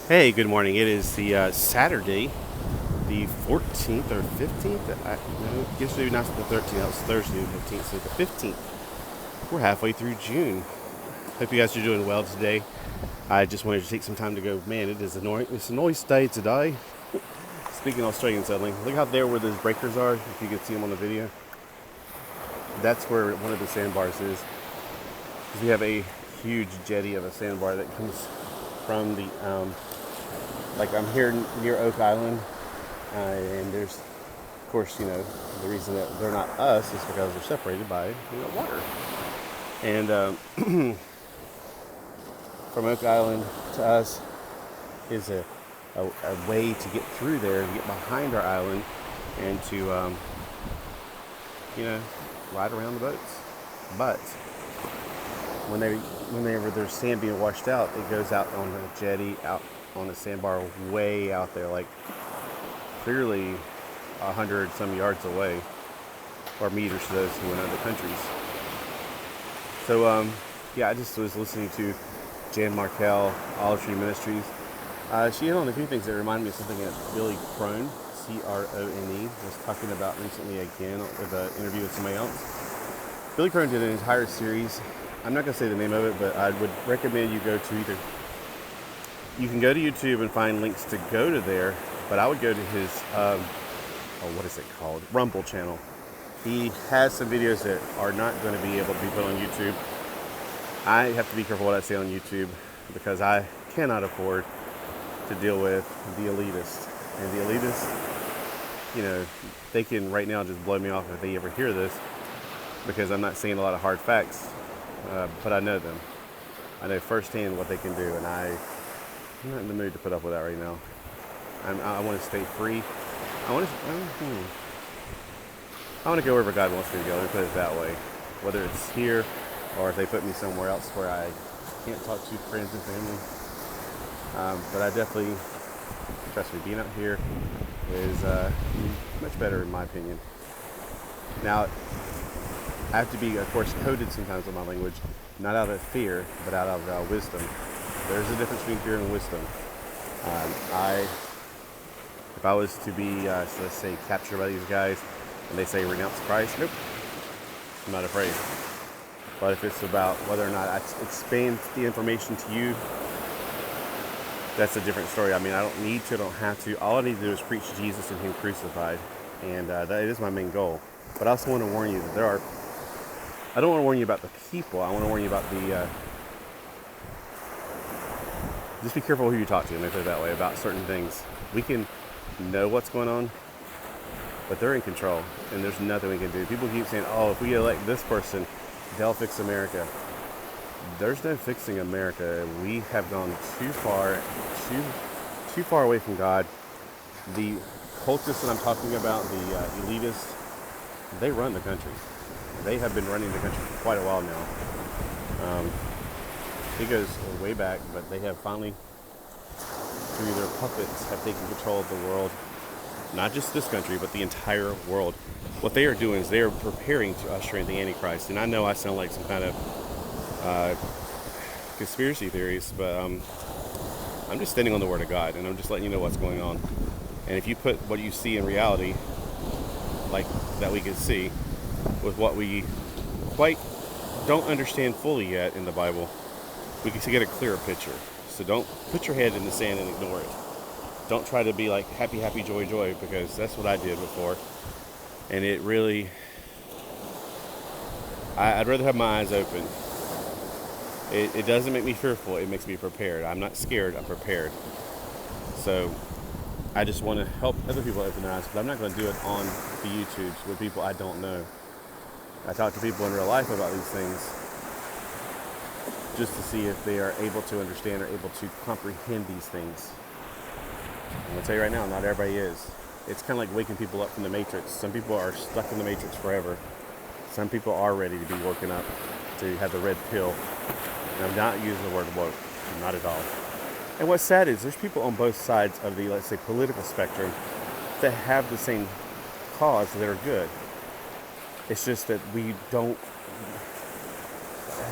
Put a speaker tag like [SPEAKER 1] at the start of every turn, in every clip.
[SPEAKER 1] Hey, good morning. It is the Saturday, the 14th or 15th. No, yesterday not the 13th. That was Thursday, the 15th. So the 15th. We're halfway through June. Hope you guys are doing well today. I just wanted to take some time to go. Man, it is annoying. It's a noise day today. Speaking Australian suddenly, look out there where those breakers are. If you can see them on the video, that's where one of the sandbars is. Because we have a huge jetty of a sandbar that comes from the like I'm here near Oak Island, and there's, of course, the reason that they're not us is because they're separated by water. And from Oak Island to us is a way to get through there, to get behind our island, and to ride around the boats. But whenever there's sand being washed out, it goes out on the jetty, out on the sandbar way out there, like clearly 100 some yards away, or meters to those who went other countries. So I just was listening to Jan Markell, Olive Tree Ministries. She hit on a few things that reminded me of something that Billy Crone, C-R-O-N-E, was talking about recently again with an interview with somebody else. Billy Crone did an entire series. I'm not going to say the name of it, but I would recommend you go to either. You can go to YouTube and find links to go to there, but I would go to his, what is it called? Rumble channel. He has some videos that are not going to be able to be put on YouTube. I have to be careful what I say on YouTube because I cannot afford to deal with the elitists. And the elitists, they can right now just blow me off if they ever hear this because I'm not saying a lot of hard facts. But I know them. I know firsthand what they can do, and I'm not in the mood to put up with that right now. I want to stay free. I want to go wherever God wants me to go. Let me put it that way. Whether it's here or if they put me somewhere else where I can't talk to friends and family. But I definitely, trust me, being out here is much better in my opinion. Now, I have to be, of course, coded sometimes with my language, not out of fear, but out of wisdom. There's a difference between fear and wisdom. If I was to be, let's say, captured by these guys, and they say renounce Christ, nope, I'm not afraid. But if it's about whether or not I expand the information to you, that's a different story. I mean, I don't need to, I don't have to. All I need to do is preach Jesus and Him crucified, and that is my main goal. But I also want to warn you that I don't want to warn you about the people. I want to warn you about just be careful who you talk to, let me put it that way, about certain things. We can know what's going on, but they're in control, and there's nothing we can do. People keep saying, oh, if we elect this person, they'll fix America. There's no fixing America. We have gone too far away from God. The cultists that I'm talking about, the elitists, they run the country. They have been running the country for quite a while now. It goes way back, but they have finally, through their puppets, have taken control of the world. Not just this country, but the entire world. What they are doing is they are preparing to usher in the Antichrist. And I know I sound like some kind of conspiracy theories, but I'm just standing on the Word of God, and I'm just letting you know what's going on. And if you put what you see in reality, like that we can see, with what we quite don't understand fully yet in the Bible, we can get a clearer picture. So don't put your head in the sand and ignore it. Don't try to be like happy, happy, joy, joy, because that's what I did before. And it really, I'd rather have my eyes open. It doesn't make me fearful, it makes me prepared. I'm not scared, I'm prepared. So I just want to help other people open their eyes, but I'm not going to do it on the YouTubes with people I don't know. I talk to people in real life about these things just to see if they are able to understand or able to comprehend these things. I'm going to tell you right now, not everybody is. It's kind of like waking people up from the Matrix. Some people are stuck in the Matrix forever. Some people are ready to be woken up, to have the red pill. And I'm not using the word woke, not at all. And what's sad is there's people on both sides of the, let's say, political spectrum that have the same cause that are good. It's just that we don't,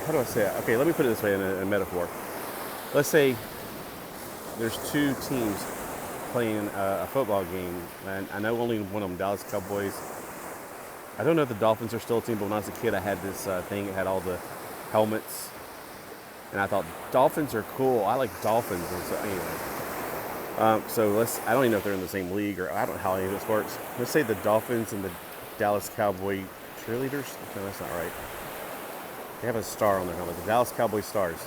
[SPEAKER 1] how do I say it? Okay, let me put it this way in a metaphor. Let's say there's two teams playing a football game, and I know only one of them, Dallas Cowboys. I don't know if the Dolphins are still a team, but when I was a kid, I had this thing. It had all the helmets, and I thought Dolphins are cool. I like dolphins, and so anyway. I don't even know if they're in the same league, or I don't know how any of this works. Let's say the Dolphins and the Dallas Cowboy cheerleaders. No, that's not right. They have a star on their helmet. The Dallas Cowboy Stars.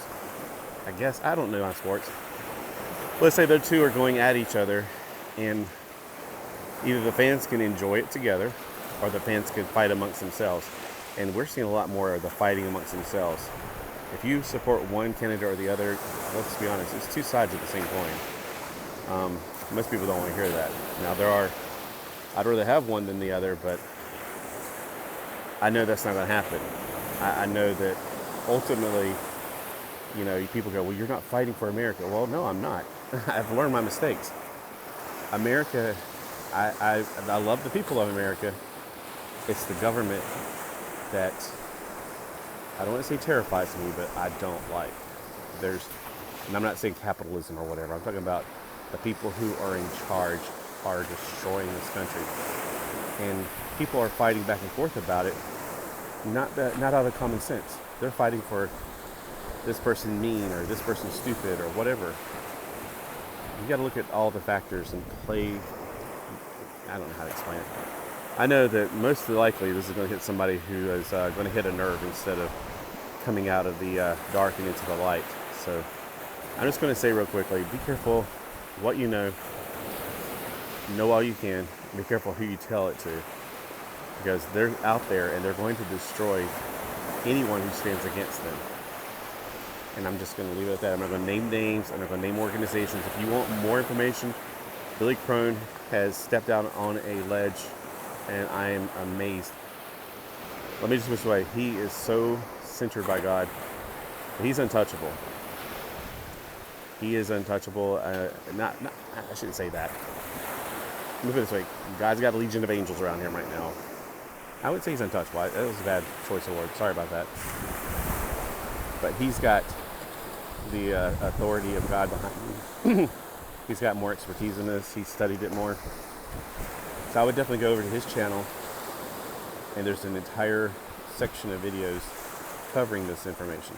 [SPEAKER 1] I guess I don't know on sports. Let's say the two are going at each other, and either the fans can enjoy it together, or the fans can fight amongst themselves. And we're seeing a lot more of the fighting amongst themselves. If you support one candidate or the other, let's be honest, it's two sides of the same coin. Most people don't want to hear that. Now I'd rather have one than the other, but I know that's not going to happen. I know that ultimately, people go, well, you're not fighting for America. Well, no, I'm not. I've learned my mistakes. America, I love the people of America. It's the government that, I don't want to say terrifies me, but I don't like. And I'm not saying capitalism or whatever. I'm talking about the people who are in charge are destroying this country. And people are fighting back and forth about it, not out of common sense. They're fighting for this person mean or this person stupid or whatever. You got to look at all the factors and play. I don't know how to explain it. I know that most likely this is going to hit somebody who is going to hit a nerve instead of coming out of the dark and into the light. So I'm just going to say real quickly, be careful what you know all you can, be careful who you tell it to, because they're out there and they're going to destroy anyone who stands against them. And I'm just going to leave it at that. I'm not going to name names. I'm not going to name organizations. If you want more information, Billy Crone has stepped out on a ledge, and I am amazed. Let me just put it this way. He is so centered by God. He's untouchable. He is untouchable. I shouldn't say that. Let me put it this way. God's got a legion of angels around him right now. I would say he's untouchable. That was a bad choice of words. Sorry about that. But he's got the authority of God behind him. He's got more expertise in this. He's studied it more. So I would definitely go over to his channel, and there's an entire section of videos covering this information.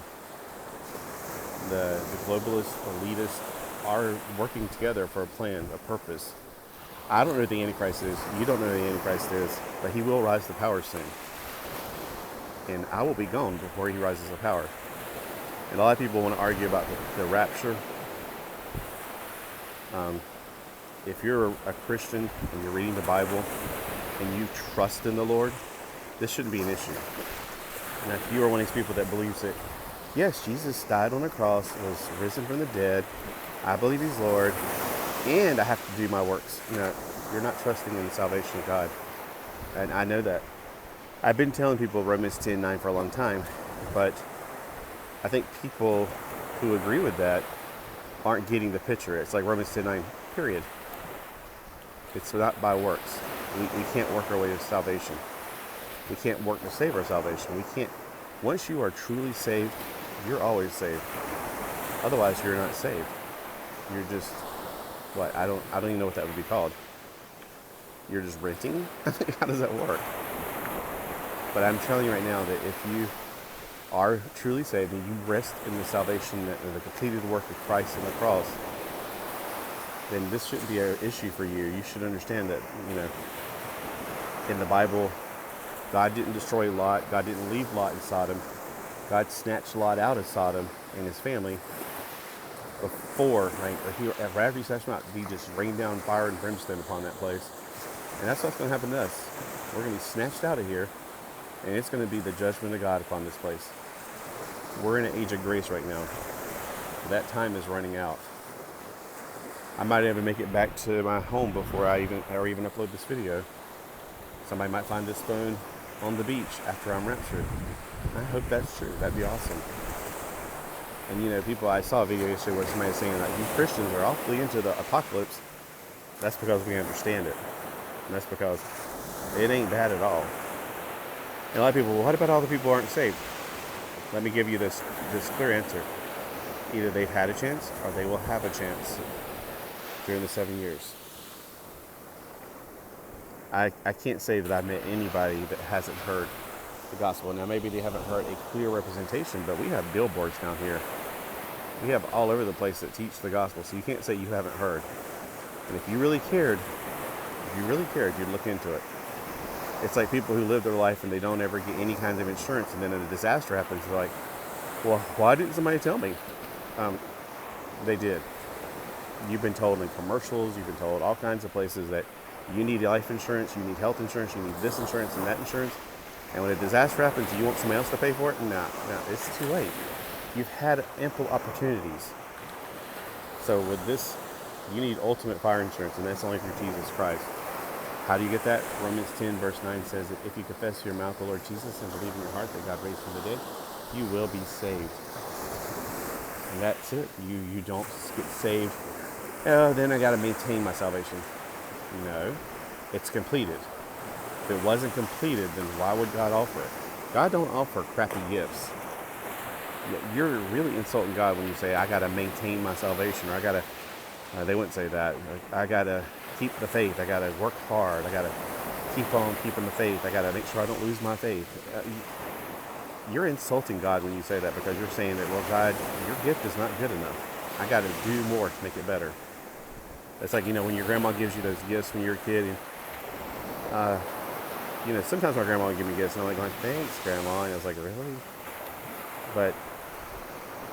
[SPEAKER 1] The globalists, elitists are working together for a plan, a purpose. I don't know what the Antichrist is. You don't know what the Antichrist is, but he will rise to power soon. And I will be gone before he rises to power. And a lot of people want to argue about the rapture. If you're a Christian and you're reading the Bible and you trust in the Lord, this shouldn't be an issue. Now, if you are one of these people that believes that, yes, Jesus died on the cross, was risen from the dead, I believe he's Lord, and I have to do my works. No, you're not trusting in the salvation of God. And I know that. I've been telling people Romans 10:9 for a long time, but I think people who agree with that aren't getting the picture. It's like Romans 10:9, period. It's not by works. We can't work our way to salvation. We can't work to save our salvation. We can't. Once you are truly saved, you're always saved. Otherwise, you're not saved. You're just, what? I don't even know what that would be called. You're just renting? How does that work? But I'm telling you right now that if you are truly saved and you rest in the salvation and the completed work of Christ on the cross, then this shouldn't be an issue for you. You should understand that, in the Bible, God didn't destroy Lot. God didn't leave Lot in Sodom. God snatched Lot out of Sodom and his family before, right after he snatched him out, he just rained down fire and brimstone upon that place. And that's what's going to happen to us. We're going to be snatched out of here, and it's going to be the judgment of God upon this place. We're in an age of grace right now. That time is running out. I might even make it back to my home before I even upload this video. Somebody might find this phone on the beach after I'm raptured. I hope that's true. That'd be awesome. And I saw a video yesterday where somebody was saying that you Christians are awfully into the apocalypse. That's because we understand it. And that's because it ain't bad at all. And a lot of people, well, what about all the people who aren't saved? Let me give you this clear answer. either they've had a chance or they will have a chance during the 7 years. I can't say that I've met anybody that hasn't heard the gospel. Now, maybe they haven't heard a clear representation, but we have billboards down here. We have all over the place that teach the gospel, so you can't say you haven't heard. And if you really cared, you'd look into it. It's like people who live their life and they don't ever get any kind of insurance, and then a disaster happens, they're like, well, why didn't somebody tell me? They did. You've been told in commercials, you've been told all kinds of places that you need life insurance, you need health insurance, you need this insurance and that insurance. And when a disaster happens, you want somebody else to pay for it? No, it's too late. You've had ample opportunities. So with this, you need ultimate fire insurance, and that's only through Jesus Christ. How do you get that? Romans 10 verse 9 says that if you confess with your mouth the Lord Jesus and believe in your heart that God raised from the dead, you will be saved. And that's it. You don't get saved. Oh, then I got to maintain my salvation. No, it's completed. If it wasn't completed, then why would God offer it? God don't offer crappy gifts. You're really insulting God when you say, I got to maintain my salvation, or I got to, they wouldn't say that. I got to keep the faith. I got to work hard. I got to keep on keeping the faith. I got to make sure I don't lose my faith. You're insulting God when you say that, because you're saying that, well, God, your gift is not good enough. I got to do more to make it better. It's like, when your grandma gives you those gifts when you're a kid, and, sometimes my grandma would give me gifts, and I'm like going, thanks, Grandma. And I was like, really? But,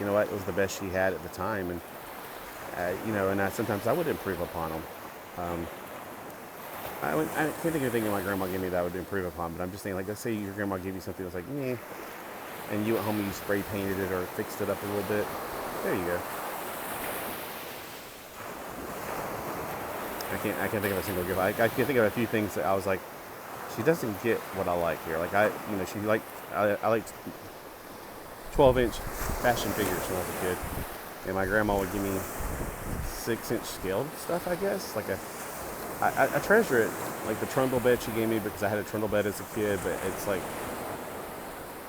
[SPEAKER 1] you know what? It was the best she had at the time. And, sometimes I would improve upon them. I can't think of anything my grandma gave me that I would improve upon, but I'm just saying, like, let's say your grandma gave you something that's like, meh, and you at home, you spray painted it or fixed it up a little bit. There you go. I can't think of a single gift. I can think of a few things that I was like, she doesn't get what I like here. Like I liked 12-inch fashion figures when I was a kid, and my grandma would give me 6-inch scaled stuff. I guess I treasure it. Like the trundle bed she gave me, because I had a trundle bed as a kid, but it's like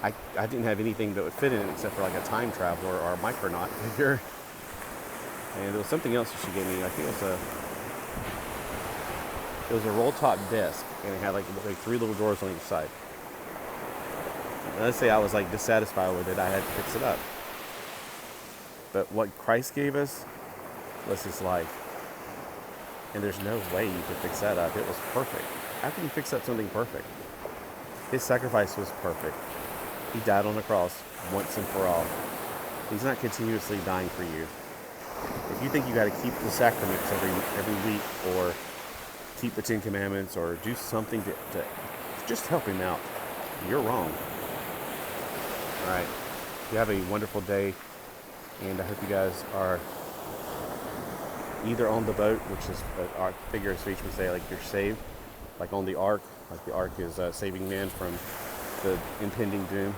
[SPEAKER 1] I didn't have anything that would fit in it except for like a time traveler or a Micronaut figure. And there was something else that she gave me. I think it was a roll-top desk, and it had like 3 little drawers on each side. And let's say I was like dissatisfied with it, I had to fix it up. But what Christ gave us was his life. And there's no way you could fix that up. It was perfect. How can you fix up something perfect? His sacrifice was perfect. He died on the cross once and for all. He's not continuously dying for you. If you think you got to keep the sacraments every week, or keep the 10 Commandments, or do something to just help him out, you're wrong. All right. You have a wonderful day, and I hope you guys are either on the boat, which is our figure of speech, we say, like, you're saved, like on the ark. Like the ark is saving men from the impending doom,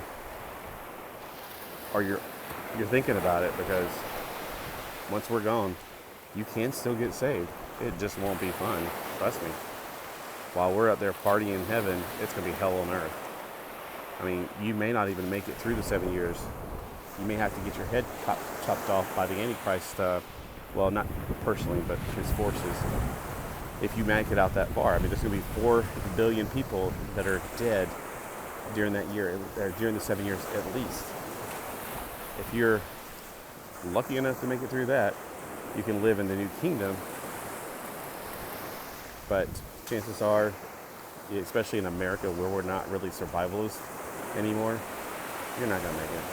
[SPEAKER 1] or you're thinking about it, because once we're gone, you can still get saved. It just won't be fun. Trust me. While we're up there partying in heaven, it's going to be hell on earth. I mean, you may not even make it through the 7 years. You may have to get your head chopped off by the Antichrist. Well, not personally, but his forces. If you make it out that far. I mean, there's going to be 4 billion people that are dead during that year, or during the 7 years at least. If you're lucky enough to make it through that, you can live in the new kingdom. But chances are, especially in America, where we're not really survivalists anymore, you're not going to make it.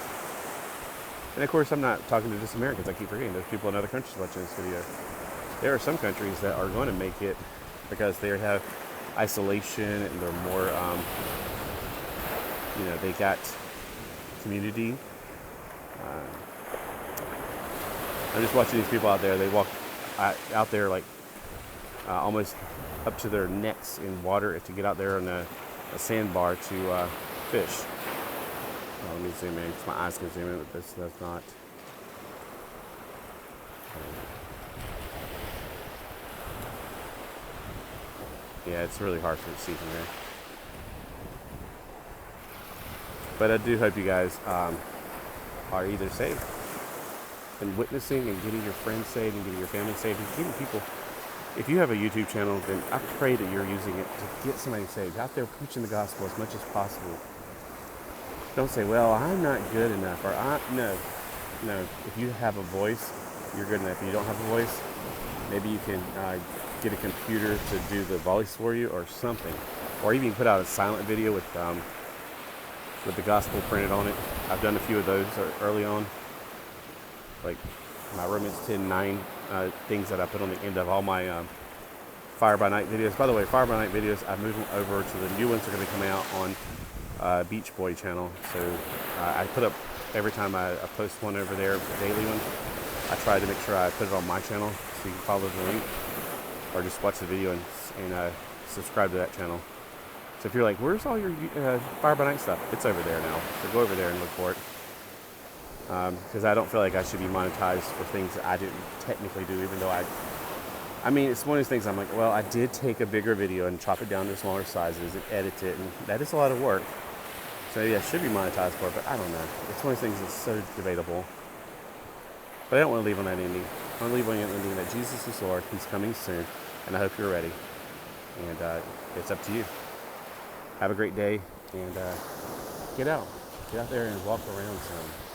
[SPEAKER 1] And of course, I'm not talking to just Americans. I keep forgetting there's people in other countries watching this video. There are some countries that are going to make it because they have isolation and they're more, they got community. I'm just watching these people out there. They walk out there like almost up to their necks in water to get out there on a sandbar to fish. Let me zoom in, because my eyes can zoom in, but this does not. Yeah, it's really hard for the see from there. But I do hope you guys are either saved and witnessing and getting your friends saved and getting your family saved and getting people. If you have a YouTube channel, then I pray that you're using it to get somebody saved. Out there preaching the gospel as much as possible. Don't say, well, I'm not good enough, or no. If you have a voice, you're good enough. If you don't have a voice, maybe you can get a computer to do the voice for you or something. Or even put out a silent video with the gospel printed on it. I've done a few of those early on. Like my Romans 10:9 things that I put on the end of all my Fire by Night videos. By the way, Fire by Night videos, I've moved them over to the new ones that are going to be coming out on Beach Boy channel. So I put up, every time I post one over there, a daily one, I try to make sure I put it on my channel so you can follow the link or just watch the video and subscribe to that channel. So if you're like, where's all your Fire by Night stuff? It's over there now. So go over there and look for it. Because I don't feel like I should be monetized for things that I didn't technically do, even though I mean, it's one of those things I'm like, well, I did take a bigger video and chop it down to smaller sizes and edit it, and that is a lot of work. So yeah, I should be monetized for it, but I don't know. It's one of those things that's so debatable. But I don't want to leave on that ending. I want to leave on the ending that Jesus is Lord. He's coming soon, and I hope you're ready. And it's up to you. Have a great day, and get out there and walk around some.